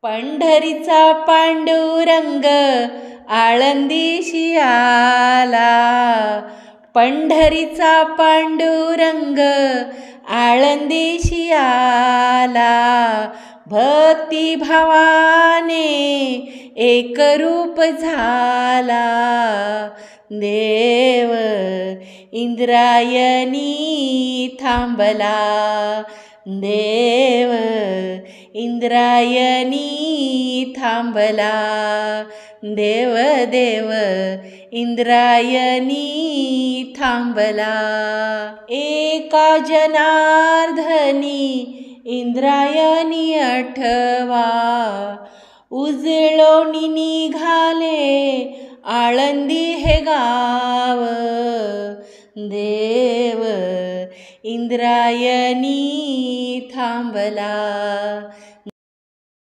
पंढरीचा पांडुरंग आळंदीशी आला, पंढरीचा पांडुरंग आळंदीशी आला. भक्तिभावाने एकरूप झाला, देव इंद्रायणी थांबला, देव इंद्रायणी थांबला, देव देव इंद्रायणी थांबला. एका जनार्दनी इंद्रायणी आठवा, उजळोनी निघाले आळंदी हे गाव, देव इंद्रायणी थांबला,